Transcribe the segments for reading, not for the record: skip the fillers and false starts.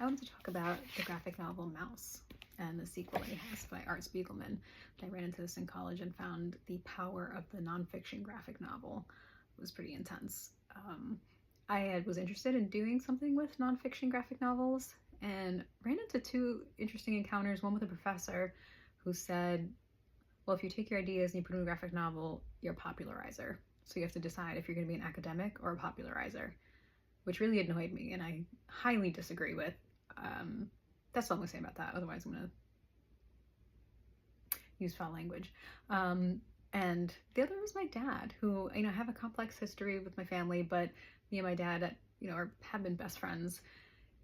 I wanted to talk about the graphic novel Mouse and the sequel that he has by Art Spiegelman. I ran into this in college and found the power of the nonfiction graphic novel was pretty intense. Was interested in doing something with nonfiction graphic novels and ran into two interesting encounters. One with a professor who said, well, if you take your ideas and you put in a graphic novel, you're a popularizer. So you have to decide if you're going to be an academic or a popularizer, which really annoyed me and I highly disagree with. That's all I'm going to say about that. Otherwise, I'm going to use foul language. And the other was my dad, who, I have a complex history with my family, but me and my dad, have been best friends.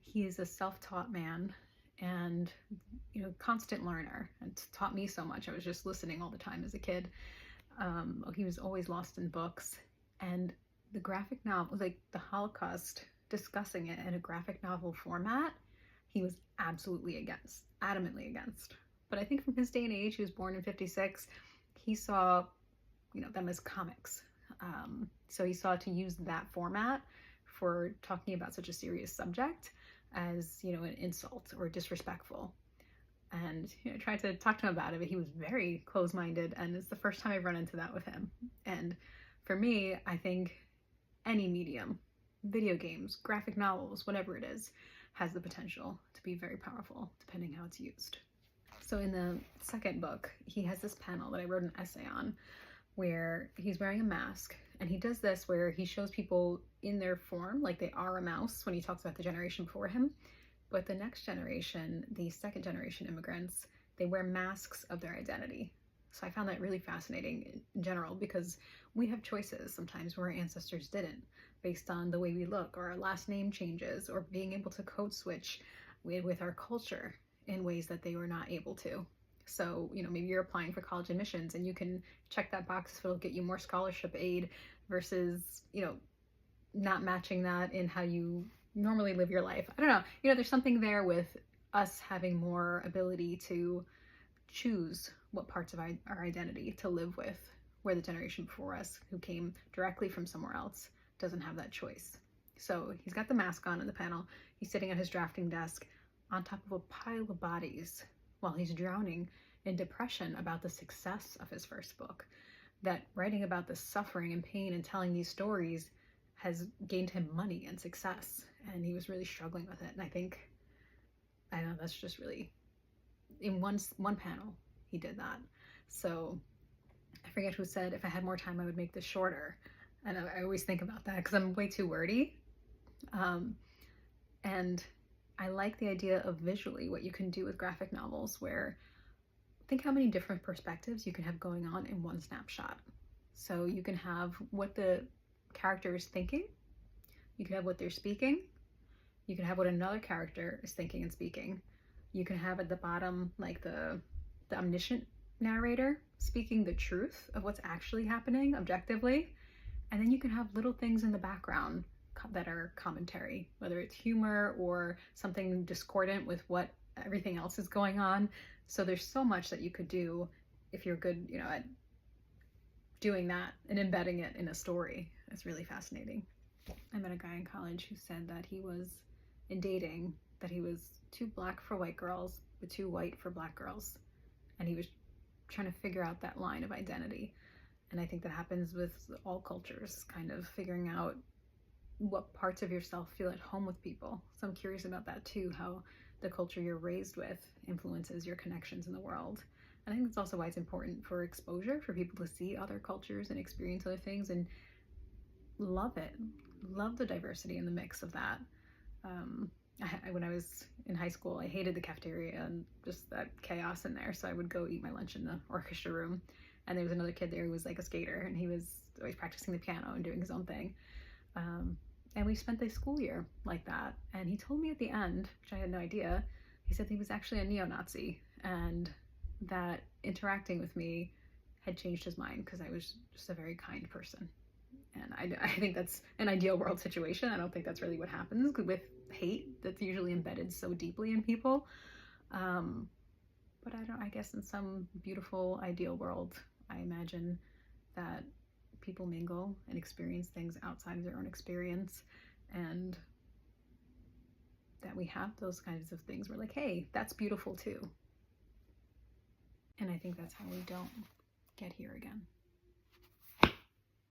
He is a self-taught man and, constant learner, and taught me so much. I was just listening all the time as a kid. He was always lost in books, and the graphic novel, like the Holocaust, discussing it in a graphic novel format, he was adamantly against. But I think from his day and age, he was born in 56, he saw, them as comics. So he saw to use that format for talking about such a serious subject as, an insult or disrespectful. And I tried to talk to him about it, but he was very close-minded, and it's the first time I've run into that with him. And for me, I think any medium, video games, graphic novels, whatever it is, has the potential to be very powerful depending how it's used. So in the second book, he has this panel that I wrote an essay on where he's wearing a mask, and he does this where he shows people in their form, like they are a mouse, when he talks about the generation before him. But the next generation, the second generation immigrants, they wear masks of their identity. So I found that really fascinating in general, because we have choices sometimes where our ancestors didn't, based on the way we look, or our last name changes, or being able to code switch with our culture in ways that they were not able to. So, maybe you're applying for college admissions and you can check that box if it'll get you more scholarship aid versus, not matching that in how you normally live your life. I don't know. There's something there with us having more ability to choose what parts of our identity to live with, where the generation before us, who came directly from somewhere else, doesn't have that choice. So he's got the mask on in the panel. He's sitting at his drafting desk on top of a pile of bodies while he's drowning in depression about the success of his first book. That writing about the suffering and pain and telling these stories has gained him money and success, and he was really struggling with it. And I know that's just really, in one panel, he did that. So I forget who said, if I had more time, I would make this shorter. And I always think about that because I'm way too wordy. And I like the idea of visually what you can do with graphic novels, where think how many different perspectives you can have going on in one snapshot. So you can have what the character is thinking, you can have what they're speaking, you can have what another character is thinking and speaking, you can have at the bottom like the omniscient narrator speaking the truth of what's actually happening objectively, and then you can have little things in the background that are commentary, whether it's humor or something discordant with what everything else is going on. So there's so much that you could do if you're good, at doing that and embedding it in a story. It's really fascinating. I met a guy in college who said that he was in dating, that he was too black for white girls, but too white for black girls. And he was trying to figure out that line of identity. And I think that happens with all cultures, kind of figuring out what parts of yourself feel at home with people. So I'm curious about that too, how the culture you're raised with influences your connections in the world. And I think that's also why it's important for exposure, for people to see other cultures and experience other things and love it. Love the diversity and the mix of that. When I was in high school, I hated the cafeteria and just that chaos in there. So I would go eat my lunch in the orchestra room. And there was another kid there who was like a skater, and he was always practicing the piano and doing his own thing. And we spent the school year like that. And he told me at the end, which I had no idea, he said he was actually a neo-Nazi, and that interacting with me had changed his mind because I was just a very kind person. And I think that's an ideal world situation. I don't think that's really what happens with hate that's usually embedded so deeply in people. But I guess in some beautiful ideal world, I imagine that people mingle and experience things outside of their own experience, and that we have those kinds of things. We're like, hey, that's beautiful too. And I think that's how we don't get here again.